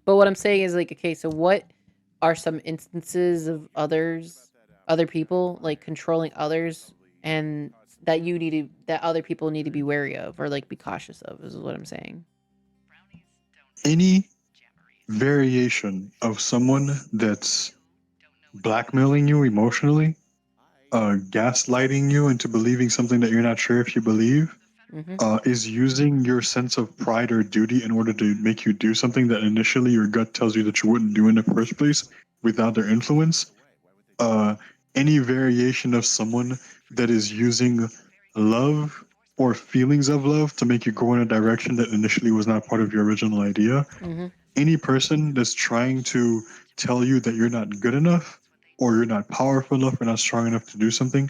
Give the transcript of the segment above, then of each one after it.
But what I'm saying is like, okay, so what are some instances of other people like controlling others, and that other people need to be wary of or like be cautious of, is what I'm saying. Any variation of someone that's blackmailing you emotionally, gaslighting you into believing something that you're not sure if you believe, Mm-hmm. is using your sense of pride or duty in order to make you do something that initially your gut tells you that you wouldn't do in the first place without their influence. Uh, any variation of someone that is using love or feelings of love to make you go in a direction that initially was not part of your original idea. Mm-hmm. Any person that's trying to tell you that you're not good enough or you're not powerful enough or not strong enough to do something,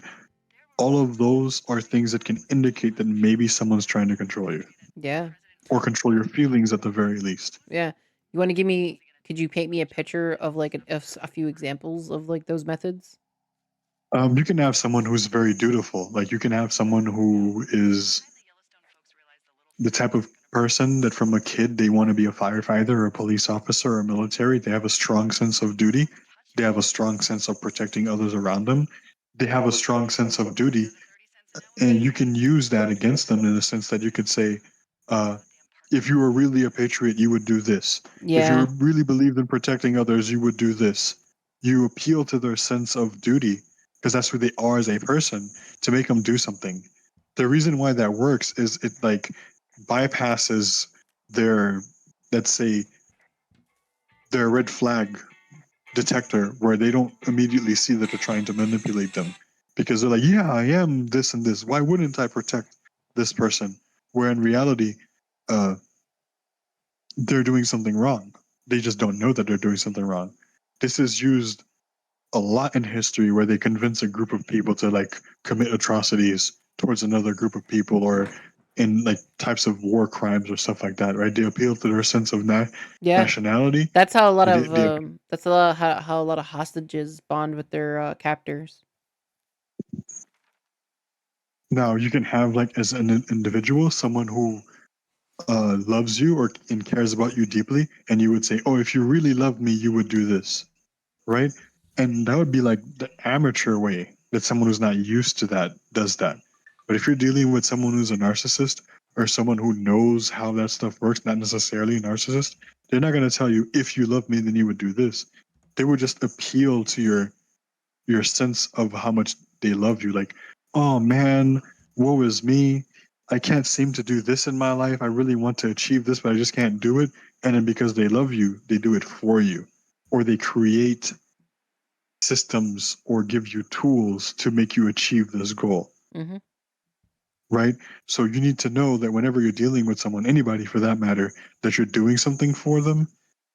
all of those are things that can indicate that maybe someone's trying to control you Yeah. or control your feelings at the very least. Yeah. You want to give me? Could you paint me a picture of like a few examples of like those methods? You can have someone who's very dutiful. Like you can have someone who is the type of person that from a kid they want to be a firefighter or a police officer or a military. They have a strong sense of duty. They have a strong sense of protecting others around them. They have a strong sense of duty, and you can use that against them in the sense that you could say, uh, if you were really a patriot, you would do this. If you Yeah. really believed in protecting others, you would do this. You appeal to their sense of duty because that's who they are as a person to make them do something. The reason why that works is it like bypasses their, let's say, their red flag detector where they don't immediately see that they're trying to manipulate them because they're like, yeah, I am this and this. Why wouldn't I protect this person? Where in reality, uh, they're doing something wrong. They just don't know that they're doing something wrong. This is used a lot in history where they convince a group of people to like commit atrocities towards another group of people or in like types of war crimes or stuff like that, right? They appeal to their sense of Yeah. nationality. That's how a lot They, of they that's a lot how a lot of hostages bond with their captors. Now you can have like as an individual someone who loves you or and cares about you deeply, and you would say, "Oh, if you really loved me, you would do this," right? And that would be like the amateur way that someone who's not used to that does that. But if you're dealing with someone who's a narcissist or someone who knows how that stuff works, not necessarily a narcissist, they're not going to tell you if you love me, then you would do this. They would just appeal to your sense of how much they love you. Like, oh man, woe is me. I can't seem to do this in my life. I really want to achieve this, but I just can't do it. And then because they love you, they do it for you. Or they create systems or give you tools to make you achieve this goal. Mhm. Right? So you need to know that whenever you're dealing with someone, anybody for that matter, that you're doing something for them,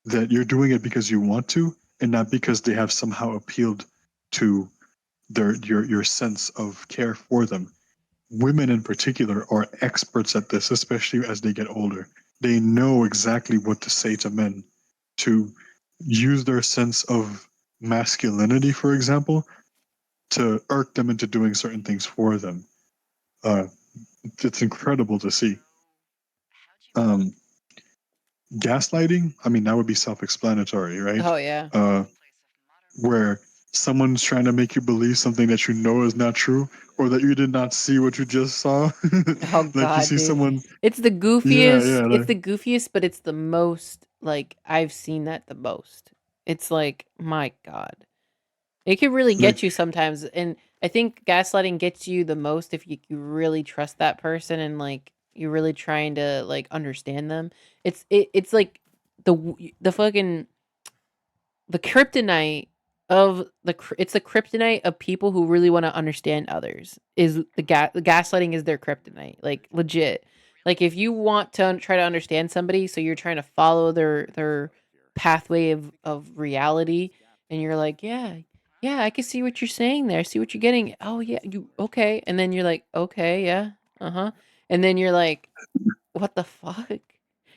that you're doing it because you want to, and not because they have somehow appealed to your sense of care for them. Women in particular are experts at this, especially as they get older. They know exactly what to say to men to use their sense of masculinity, for example, to irk them into doing certain things for them. Uh, it's incredible to see. Um, Gaslighting, I mean, that would be self-explanatory, right? Oh yeah. Uh, where someone's trying to make you believe something that you know is not true or that you did not see what you just saw. Oh Like you god, see dude. someone, It's the yeah, goofiest. yeah, It's like, the goofiest, but it's the most like I've seen that the most. It's like, my god. It can really like get you sometimes, and I think gaslighting gets you the most if you really trust that person and like you're really trying to like understand them. It's like the fucking the kryptonite it's the kryptonite of people who really want to understand others. Is the gaslighting is their kryptonite, like legit. Like if you want to try to understand somebody, so you're trying to follow their pathway of reality, and you're like, yeah, yeah, I can see what you're saying there. I see what you're getting. Oh yeah, you okay? And then you're like, okay, yeah, uh-huh. And then you're like, what the fuck?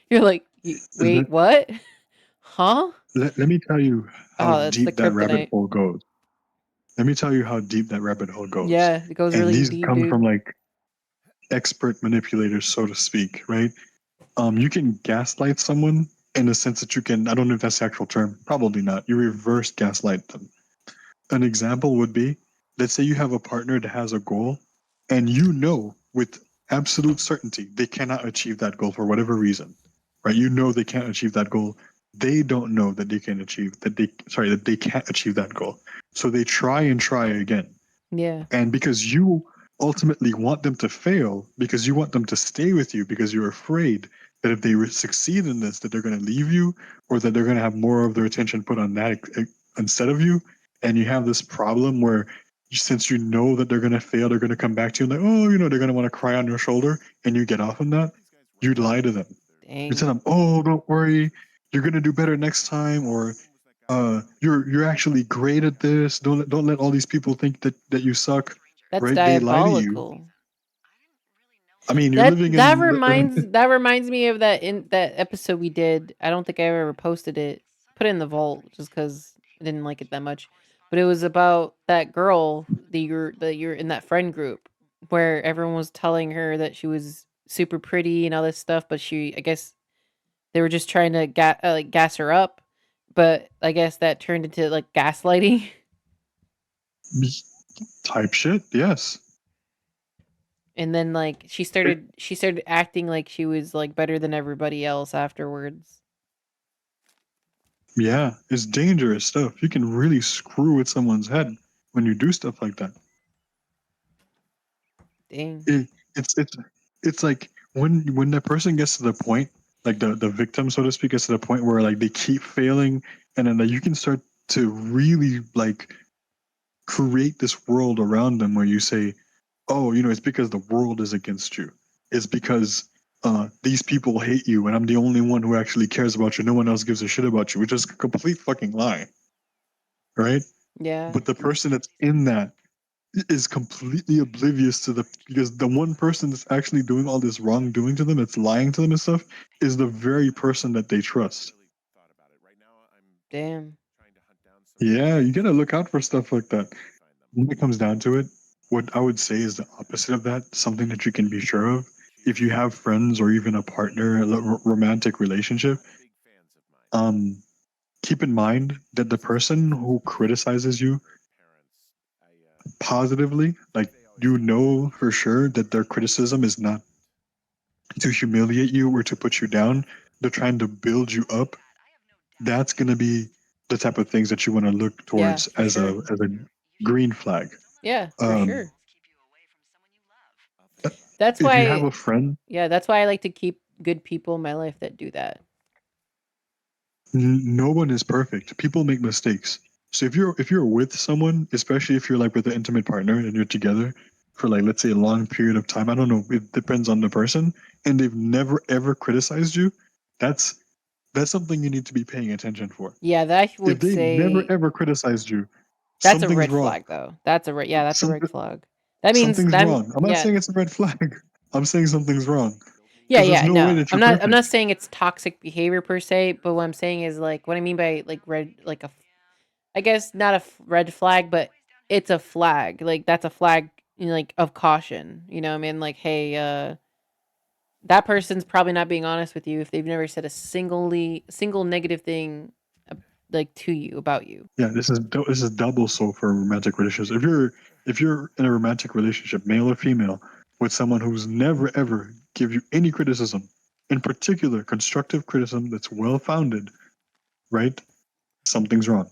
You're like, let, wait, what? Huh? let me tell you how Oh, that's the deep that rabbit kryptonite. hole goes. Let me tell you how deep that rabbit hole goes. Yeah, it goes And really these deep, come from dude. like expert manipulators, so to speak, right? You can gaslight someone in the sense that you can, I don't know if that's the actual term, probably not. You reverse gaslight them. An example would be, let's say you have a partner that has a goal and you know with absolute certainty they cannot achieve that goal for whatever reason, right? You know they can't achieve that goal. They don't know that they can achieve that they can't achieve that goal. So they try and try again. Yeah. And because you ultimately want them to fail, because you want them to stay with you, because you're afraid that if they succeed in this, that they're going to leave you or that they're going to have more of their attention put on that instead of you. And you have this problem where since you know that they're going to fail, they're going to come back to you and like, oh, they're going to want to cry on your shoulder and you get off on that. You lie to them. You tell Dang. them, oh, don't worry, you're going to do better next time, or you're actually great at this. Don't let all these people think that you suck, That's right? They lie to you. diabolical. I mean, you're That living that in reminds that reminds me of that episode we did. I don't think I ever posted it. Put it in the vault just because I didn't like it that much. But it was about that girl that you're in that friend group where everyone was telling her that she was super pretty and all this stuff, but I guess they were just trying to like gas her up. But I guess that turned into like gaslighting. type shit. Yes, And then like she started acting like she was like better than everybody else afterwards. yeah, it's dangerous stuff. You can really screw with someone's head when you do stuff like that. Dang. It, it's it's like when that person gets to the point, like the victim, so to speak, gets to the point where like they keep failing, and then like, you can start to really like create this world around them where you say, oh, it's because the world is against you. It's because these people hate you, and I'm the only one who actually cares about you. No one else gives a shit about you, which is a complete fucking lie, right? Yeah. But the person that's in that is completely oblivious to the because the one person that's actually doing all this wrongdoing to them, that's lying to them and stuff, is the very person that they trust. Damn. Yeah, you gotta look out for stuff like that. When it comes down to it, what I would say is the opposite of that, something that you can be sure of. If you have friends or even a partner, romantic relationship, um, keep in mind that the person who criticizes you positively, like for sure that their criticism is not to humiliate you or to put you down. They're trying to build you up. That's going to be the type of things that you want to look Yeah, towards for sure. as a green flag. Yeah, for Um, sure. That's if you have why a friend, yeah, that's why I like to keep good people in my life that do that. no one is perfect. People make mistakes. So if you're with someone, especially if you're like with an intimate partner and you're together for like let's say a long period of time, I don't know, it depends on the person, and they've never ever criticized you, that's that's something you need to be paying attention for. Yeah, that I If would they've never say ever criticized you, that's a something's red wrong. flag though. That's a red Something flag. That means something's that wrong. I'm not yeah. saying it's a red flag. I'm saying something's wrong Yeah, because there's yeah, no way no. that I'm you're not I'm not perfect. saying it's toxic behavior per se, but what I'm saying is like what I mean by like red like I guess not a red flag, but it's a flag. Like that's a flag, like of caution. You know what I mean? Like, hey, that person's probably not being honest with you if they've never said a single negative thing, uh, like to you about you. Yeah, this is double so for romantic relationships. If you're in a romantic relationship, male or female, with someone who's never ever give you any criticism, in particular constructive criticism that's well founded, right? Something's wrong.